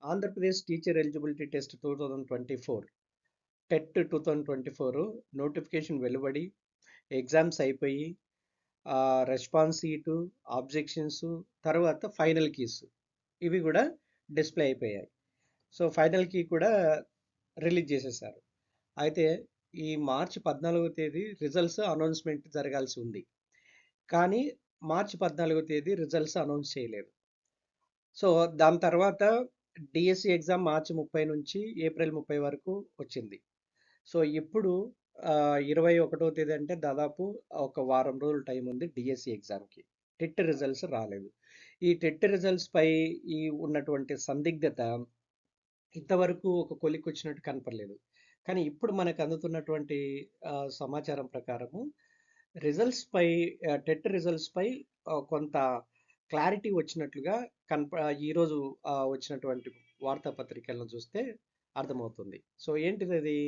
Andhra Pradesh teacher eligibility test 2024 TET 2024 notification వెలువడి exams అయిపోయి response sheet objections తర్వాత final keys ఇవి కూడా డిస్ప్లే అయిపోయాయి. సో ఫైనల్ కీ కూడా రిలీజ్ చేసేసారు. అయితే ఈ మార్చి 14వ తేదీ రిజల్ట్స్ అనౌన్స్మెంట్ జరగాల్సి ఉంది. కానీ మార్చి 14వ తేదీ రిజల్ట్స్ అనౌన్స్ చేయలేదు. సో దాని తర్వాత డిఎస్సి ఎగ్జామ్ మార్చి 30 నుంచి ఏప్రిల్ 30 వరకు వచ్చింది. సో ఇప్పుడు 21వ తేదీ అంటే దాదాపు ఒక వారం రోజులు టైం ఉంది డిఎస్సి ఎగ్జామ్కి. టెట్ రిజల్ట్స్ రాలేదు. ఈ టెట్ రిజల్ట్స్ పై ఈ ఉన్నటువంటి సందిగ్ధత ఇంతవరకు ఒక కొలిక్కి వచ్చినట్టు కనపడలేదు. కానీ ఇప్పుడు మనకు అందుతున్నటువంటి సమాచారం ప్రకారము రిజల్ట్స్ పై టెట్ రిజల్ట్స్ పై కొంత క్లారిటీ వచ్చినట్లుగా ఈరోజు వచ్చినటువంటి వార్తాపత్రికలను చూస్తే అర్థమవుతుంది. సో ఏంటిది అది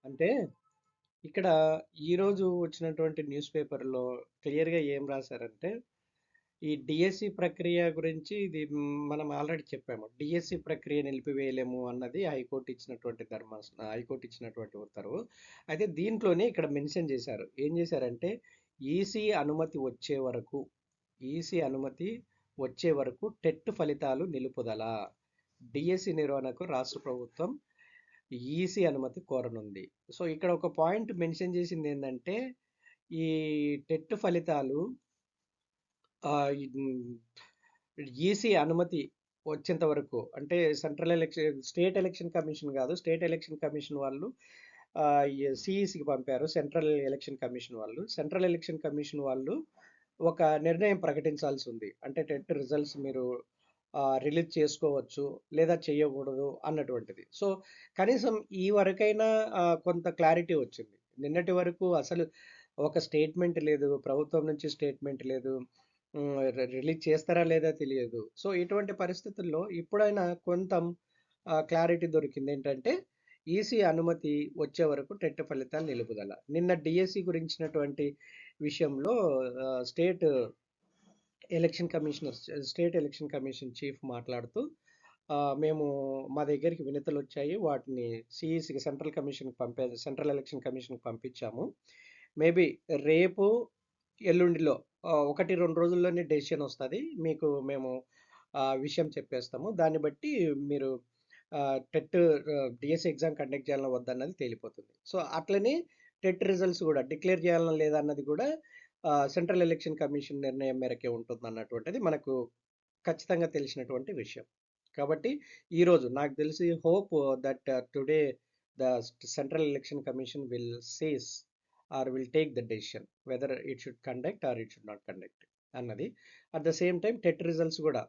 అంటే ఇక్కడ ఈరోజు వచ్చినటువంటి న్యూస్ పేపర్లో క్లియర్గా ఏం రాశారంటే ఈ డిఎస్సి ప్రక్రియ గురించి ఇది మనం ఆల్రెడీ చెప్పాము. డిఎస్సి ప్రక్రియ నిలిపివేయలేము అన్నది హైకోర్టు ఇచ్చినటువంటి ఉత్తర్వు. అయితే దీంట్లోనే ఇక్కడ మెన్షన్ చేశారు. ఏం చేశారంటే ఈసీ అనుమతి వచ్చే వరకు టెట్ ఫలితాలు నిలుపుదల. డిఎస్సి నిర్వహణకు రాష్ట్ర ప్రభుత్వం ఈసీ అనుమతి కోరనుంది. సో ఇక్కడ ఒక పాయింట్ మెన్షన్ చేసింది ఏంటంటే ఈ టెట్ ఫలితాలు ఈసీ అనుమతి వచ్చేంత వరకు అంటే స్టేట్ ఎలక్షన్ కమిషన్ కాదు, స్టేట్ ఎలక్షన్ కమిషన్ వాళ్ళు సిఈసికి పంపారు. సెంట్రల్ ఎలక్షన్ కమిషన్ వాళ్ళు ఒక నిర్ణయం ప్రకటించాల్సి ఉంది. అంటే టెట్ రిజల్ట్స్ మీరు రిలీజ్ చేసుకోవచ్చు లేదా చేయకూడదు అన్నటువంటిది. సో కనీసం ఈ వరకైనా కొంత క్లారిటీ వచ్చింది. నిన్నటి వరకు అసలు ఒక స్టేట్మెంట్ లేదు, ప్రభుత్వం నుంచి స్టేట్మెంట్ లేదు, రిలీజ్ చేస్తారా లేదా తెలియదు. సో ఇటువంటి పరిస్థితుల్లో ఇప్పుడైనా కొంత క్లారిటీ దొరికింది. ఏంటంటే ఈసీ అనుమతి వచ్చే వరకు టెట్ ఫలితాలు నిలుపుదల. నిన్న డిఎస్సి గురించినటువంటి విషయంలో స్టేట్ ఎలక్షన్ కమిషన్ చీఫ్ మాట్లాడుతూ మేము మా దగ్గరికి వినతులు వచ్చాయి, వాటిని సిఈసికి సెంట్రల్ ఎలక్షన్ కమిషన్కి పంపించాము. మేబీ రేపు ఎల్లుండిలో 1-2 రోజుల్లోనే డెసిషన్ వస్తుంది, మీకు మేము విషయం చెప్పేస్తాము. దాన్ని బట్టి మీరు టెట్ డిఎస్సి ఎగ్జామ్ కండక్ట్ చేయాలన్నా వద్దన్నది తేలిపోతుంది. సో అట్లనే టెట్ రిజల్ట్స్ కూడా డిక్లేర్ చేయాలన్నా లేదా అన్నది కూడా సెంట్రల్ ఎలక్షన్ కమిషన్ నిర్ణయం మేరకే ఉంటుంది అన్నటువంటిది మనకు ఖచ్చితంగా తెలిసినటువంటి విషయం. కాబట్టి ఈరోజు నాకు తెలిసి hope that today the central election commission will says or will take the decision whether it should conduct or it should not conduct అన్నది. At the same time TET results కూడా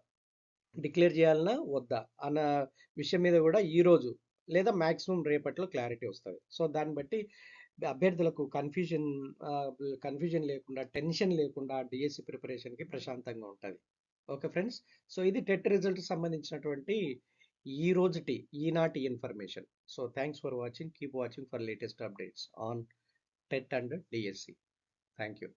డిక్లేర్ చేయాలన్నా వద్దా అన్న విషయం మీద కూడా ఈరోజు లేదా మ్యాక్సిమం రేపట్లో క్లారిటీ వస్తుంది. సో దాన్ని బట్టి అభ్యర్థులకు కన్ఫ్యూజన్ లేకుండా, టెన్షన్ లేకుండా డిఎస్సి ప్రిపరేషన్కి ప్రశాంతంగా ఉంటుంది. ఓకే ఫ్రెండ్స్, సో ఇది టెట్ రిజల్ట్ సంబంధించినటువంటి ఈనాటి information. So thanks for watching. Keep watching for latest updates on TET and DSC. Thank you.